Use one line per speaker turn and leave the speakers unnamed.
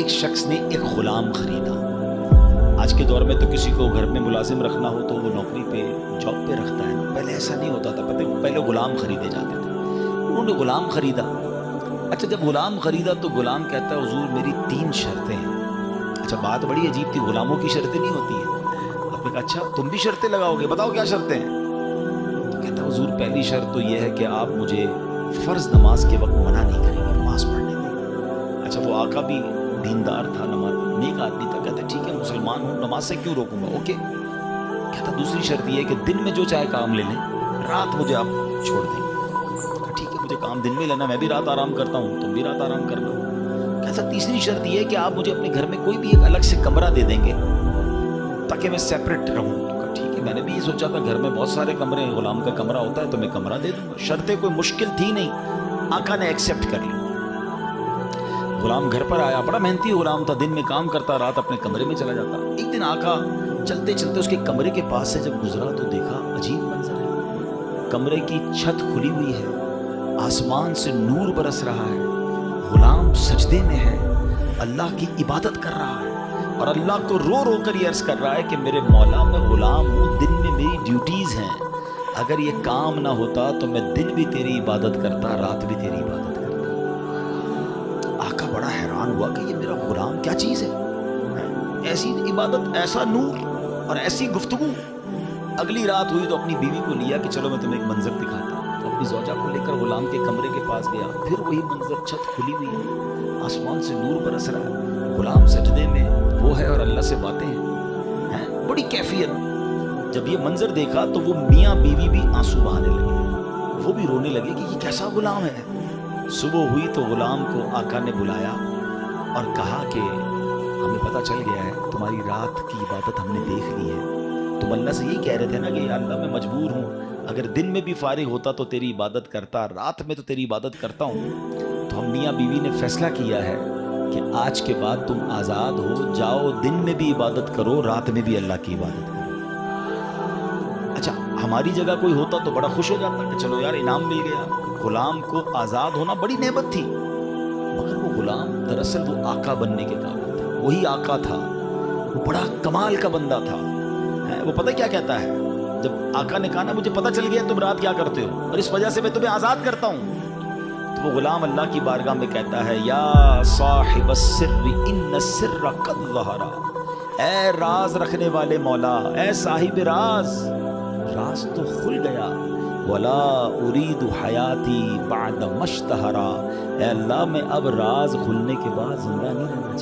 ایک شخص نے ایک غلام خریدا. آج کے دور میں تو کسی کو گھر میں ملازم رکھنا ہو تو وہ نوکری پہ جاب پہ رکھتا ہے نا. پہلے ایسا نہیں ہوتا تھا. پہلے غلام خریدے جاتے تھے. انہوں نے غلام خریدا. اچھا جب غلام خریدا تو غلام کہتا ہے حضور میری 3 شرطیں ہیں. اچھا بات بڑی عجیب تھی. غلاموں کی شرطیں نہیں ہوتی ہیں. آپ نے کہا اچھا تم بھی شرطیں لگاؤ گے, بتاؤ کیا شرطیں ہیں. تو کہتا ہے حضور پہلی شرط تو یہ ہے کہ آپ مجھے فرض نماز کے وقت منع نہیں کریں گے, نماز پڑھنے میں. اچھا وہ آقا بھی دیندار تھا, نماز نیک آدمی تھا. کہتا ہے ٹھیک ہے مسلمان ہوں, نماز سے کیوں روکوں گا, اوکے. کہتا دوسری شرط یہ ہے کہ دن میں جو چاہے کام لے لیں, رات مجھے آپ چھوڑ دیں. کہا ٹھیک ہے مجھے کام دن میں لینا, میں بھی رات آرام کرتا ہوں, تم بھی رات آرام کرنا. کہتا تیسری شرط یہ ہے کہ آپ مجھے اپنے گھر میں کوئی بھی ایک الگ سے کمرہ دے دیں گے تاکہ میں سیپریٹ رہوں. تو کہا ٹھیک ہے, میں نے بھی یہ سوچا تھا گھر میں بہت سارے کمرے ہیں, غلام کا کمرہ ہوتا ہے تو میں کمرہ دے دوں گا. شرطیں کوئی مشکل تھی نہیں, آقا نے ایکسیپٹ کر لی. غلام گھر پر آیا, بڑا محنتی غلام تھا, دن میں کام کرتا, رات اپنے کمرے میں چلا جاتا. ایک دن آقا چلتے چلتے اس کے کمرے کے پاس سے جب گزرا تو دیکھا عجیب منظر ہے. کمرے کی چھت کھلی ہوئی ہے, آسمان سے نور برس رہا ہے, غلام سجدے میں ہے, اللہ کی عبادت کر رہا ہے اور اللہ کو رو رو کر یہ عرض کر رہا ہے کہ میرے مولا میں غلام ہوں, دن میں میری ڈیوٹیز ہیں, اگر یہ کام نہ ہوتا تو میں دن بھی تیری عبادت کرتا, رات بھی تیری عبادت کرتا. آقا بڑا حیران ہوا کہ یہ میرا غلام کیا چیز ہے, ایسی عبادت, ایسا نور اور ایسی گفتگو. اگلی رات ہوئی تو اپنی بیوی کو لیا کہ چلو میں تمہیں ایک منظر دکھاتا ہوں. اپنی زوجہ کو لے کر غلام کے کمرے کے پاس گیا, پھر وہی منظر, چھت کھلی ہوئی ہے, آسمان سے نور برس رہا ہے, غلام سجدے میں وہ ہے اور اللہ سے باتیں ہیں, بڑی کیفیت. جب یہ منظر دیکھا تو وہ میاں بیوی بھی آنسو بہانے لگے, وہ بھی رونے لگے کہ یہ کیسا غلام ہے. صبح ہوئی تو غلام کو آقا نے بلایا اور کہا کہ ہمیں پتہ چل گیا ہے تمہاری رات کی عبادت ہم نے دیکھ لی ہے. تم اللہ سے یہی کہہ رہے تھے نا کہ یا اللہ میں مجبور ہوں, اگر دن میں بھی فارغ ہوتا تو تیری عبادت کرتا, رات میں تو تیری عبادت کرتا ہوں. تو ہم میاں بیوی نے فیصلہ کیا ہے کہ آج کے بعد تم آزاد ہو, جاؤ دن میں بھی عبادت کرو, رات میں بھی اللہ کی عبادت کرو. اچھا ہماری جگہ کوئی ہوتا تو بڑا خوش ہو جاتا کہ چلو یار انعام مل گیا. غلام کو آزاد ہونا بڑی نعمت تھی, مگر وہ غلام دراصل وہ آقا بننے کے قابل تھا. وہی آقا تھا, وہ بڑا کمال کا بندہ تھا. وہ پتہ کیا کہتا ہے, جب آقا نے کہا نا مجھے پتہ چل گیا تم رات کیا کرتے ہو اور اس وجہ سے میں تمہیں آزاد کرتا ہوں, تو وہ غلام اللہ کی بارگاہ میں کہتا ہے یا صاحب السر ان السر قد ظہر, اے راز رکھنے والے مولا, اے صاحب راز, راز تو کھل گیا. ولا اريد حیاتی بعد ما اشتہرا, اے اللہ میں اب راز کھلنے کے بعد زندہ نہیں رہنا چاہتا.